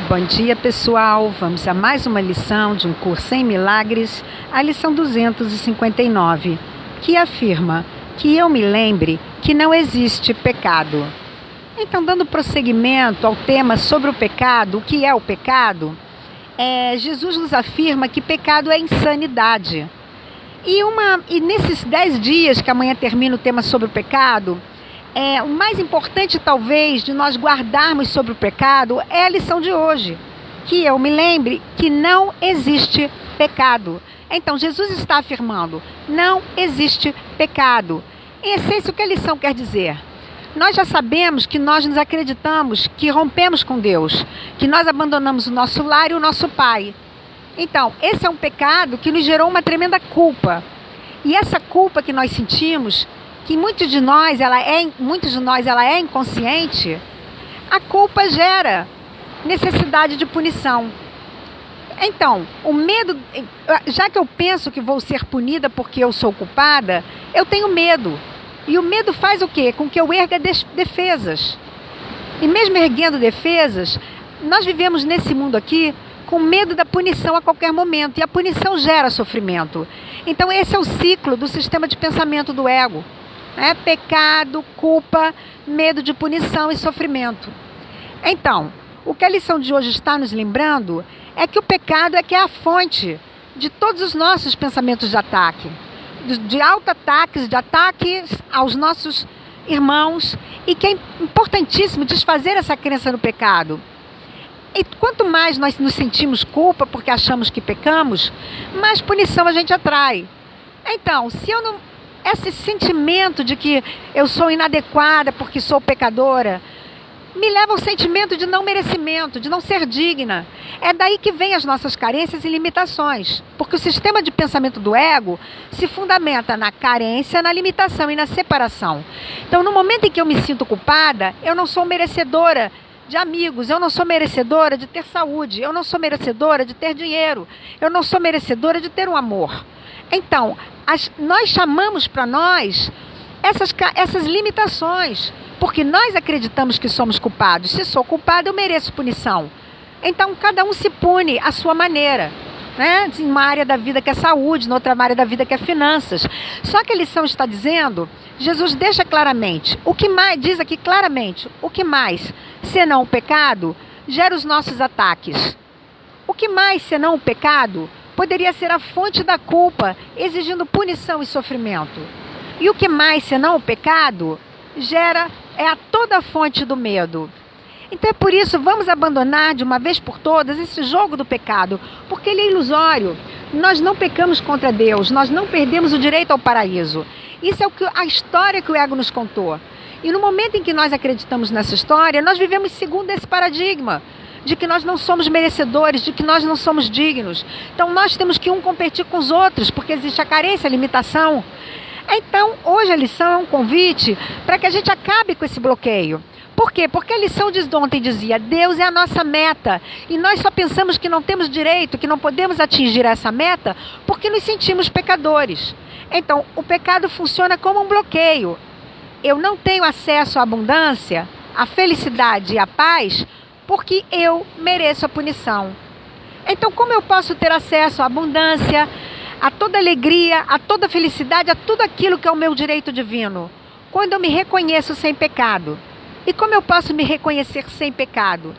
Bom dia, pessoal. Vamos a mais uma lição de um curso em milagres, a lição 259, que afirma que eu me lembre que não existe pecado. Então, dando prosseguimento ao tema sobre o pecado, o que é o pecado, Jesus nos afirma que pecado é insanidade. E nesses 10 dias que amanhã termina o tema sobre o pecado, o mais importante talvez de nós guardarmos sobre o pecado é a lição de hoje, que eu me lembre que não existe pecado. Então Jesus está afirmando, não existe pecado. Em essência, o que a lição quer dizer? Nós já sabemos que nós nos acreditamos que rompemos com Deus, que nós abandonamos o nosso lar e o nosso pai. Então, esse é um pecado que nos gerou uma tremenda culpa. E essa culpa que nós sentimos, que muitos de nós ela é inconsciente, a culpa gera necessidade de punição. Então, o medo, já que eu penso que vou ser punida porque eu sou culpada, eu tenho medo. E o medo faz o quê? Com que eu erga defesas. E mesmo erguendo defesas, nós vivemos nesse mundo aqui com medo da punição a qualquer momento. E a punição gera sofrimento. Então esse é o ciclo do sistema de pensamento do ego. Pecado, culpa, medo de punição e sofrimento. Então, o que a lição de hoje está nos lembrando é que o pecado é a fonte de todos os nossos pensamentos de ataque. De auto-ataques, de ataques aos nossos irmãos. E que é importantíssimo desfazer essa crença no pecado. E quanto mais nós nos sentimos culpa porque achamos que pecamos, mais punição a gente atrai. Então, se eu não... Esse sentimento de que eu sou inadequada porque sou pecadora, me leva ao sentimento de não merecimento, de não ser digna. É daí que vem as nossas carências e limitações. Porque o sistema de pensamento do ego se fundamenta na carência, na limitação e na separação. Então, no momento em que eu me sinto culpada, eu não sou merecedora de amigos, eu não sou merecedora de ter saúde, eu não sou merecedora de ter dinheiro, eu não sou merecedora de ter um amor. Então, nós chamamos para nós essas limitações, porque nós acreditamos que somos culpados. Se sou culpado, eu mereço punição. Então, cada um se pune à sua maneira. Em uma área da vida que é saúde, em outra área da vida que é finanças. Só que a lição está dizendo, Jesus deixa claramente, diz aqui claramente, o que mais, senão o pecado, gera os nossos ataques? O que mais, senão o pecado, poderia ser a fonte da culpa, exigindo punição e sofrimento? E o que mais, senão o pecado, é toda a fonte do medo? Então é por isso, vamos abandonar de uma vez por todas esse jogo do pecado, porque ele é ilusório. Nós não pecamos contra Deus, nós não perdemos o direito ao paraíso. Isso é a história que o ego nos contou. E no momento em que nós acreditamos nessa história, nós vivemos segundo esse paradigma, de que nós não somos merecedores, de que nós não somos dignos. Então nós temos que competir com os outros, porque existe a carência, a limitação. Então hoje a lição é um convite para que a gente acabe com esse bloqueio. Por quê? Porque a lição de ontem dizia, Deus é a nossa meta. E nós só pensamos que não temos direito, que não podemos atingir essa meta, porque nos sentimos pecadores. Então, o pecado funciona como um bloqueio. Eu não tenho acesso à abundância, à felicidade e à paz, porque eu mereço a punição. Então, como eu posso ter acesso à abundância, a toda alegria, a toda felicidade, a tudo aquilo que é o meu direito divino? Quando eu me reconheço sem pecado. E como eu posso me reconhecer sem pecado?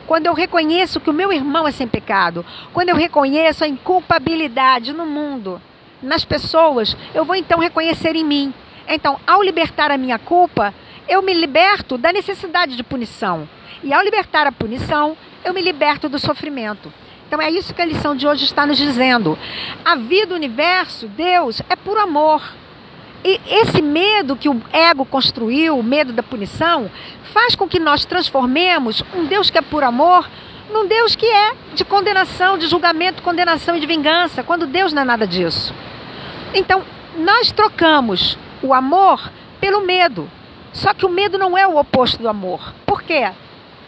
Quando eu reconheço que o meu irmão é sem pecado. Quando eu reconheço a inculpabilidade no mundo, nas pessoas, eu vou então reconhecer em mim. Então, ao libertar a minha culpa, eu me liberto da necessidade de punição. E ao libertar a punição, eu me liberto do sofrimento. Então é isso que a lição de hoje está nos dizendo. A vida, o universo, Deus, é puro amor. E esse medo que o ego construiu, o medo da punição, faz com que nós transformemos um Deus que é por amor num Deus que é de condenação, de julgamento, condenação e de vingança, quando Deus não é nada disso. Então, nós trocamos o amor pelo medo. Só que o medo não é o oposto do amor. Por quê?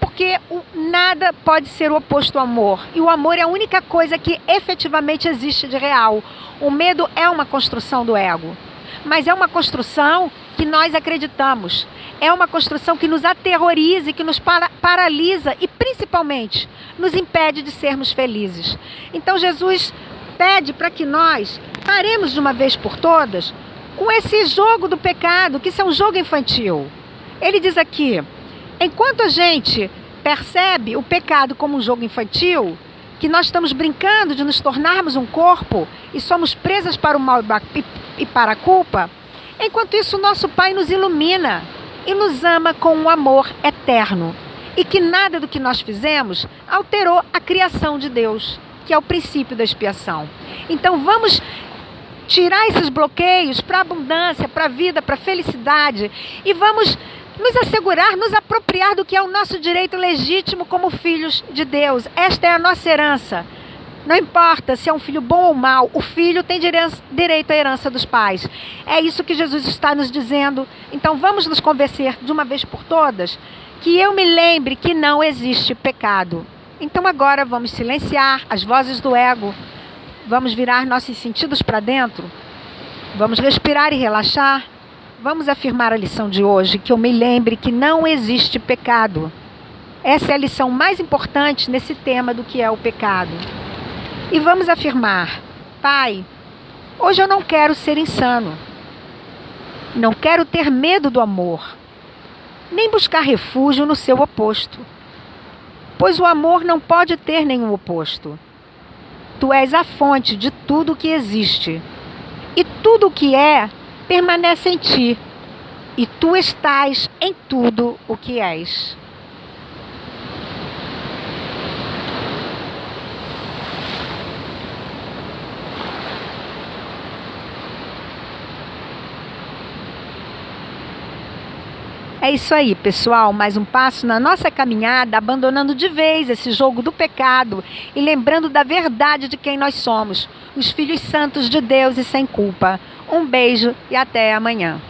Porque nada pode ser o oposto ao amor. E o amor é a única coisa que efetivamente existe de real. O medo é uma construção do ego. mas é uma construção que nós acreditamos. É uma construção que nos aterroriza e que nos paralisa e, principalmente, nos impede de sermos felizes. Então, Jesus pede para que nós paremos de uma vez por todas com esse jogo do pecado, que isso é um jogo infantil. Ele diz aqui, enquanto a gente percebe o pecado como um jogo infantil, que nós estamos brincando de nos tornarmos um corpo e somos presas para o mal e para a culpa, enquanto isso, nosso Pai nos ilumina e nos ama com um amor eterno. E que nada do que nós fizemos alterou a criação de Deus, que é o princípio da expiação. Então vamos tirar esses bloqueios para a abundância, para a vida, para a felicidade. E vamos nos assegurar, nos apropriar do que é o nosso direito legítimo como filhos de Deus. Esta é a nossa herança. Não importa se é um filho bom ou mau, o filho tem direito à herança dos pais. É isso que Jesus está nos dizendo. Então vamos nos convencer de uma vez por todas que eu me lembre que não existe pecado. Então agora vamos silenciar as vozes do ego, vamos virar nossos sentidos para dentro, vamos respirar e relaxar, vamos afirmar a lição de hoje, que eu me lembre que não existe pecado. Essa é a lição mais importante nesse tema do que é o pecado. E vamos afirmar, Pai, hoje eu não quero ser insano, não quero ter medo do amor, nem buscar refúgio no seu oposto, pois o amor não pode ter nenhum oposto. Tu és a fonte de tudo o que existe, e tudo o que é permanece em ti, e tu estás em tudo o que és. É isso aí, pessoal, mais um passo na nossa caminhada, abandonando de vez esse jogo do pecado e lembrando da verdade de quem nós somos, os filhos santos de Deus e sem culpa. Um beijo e até amanhã.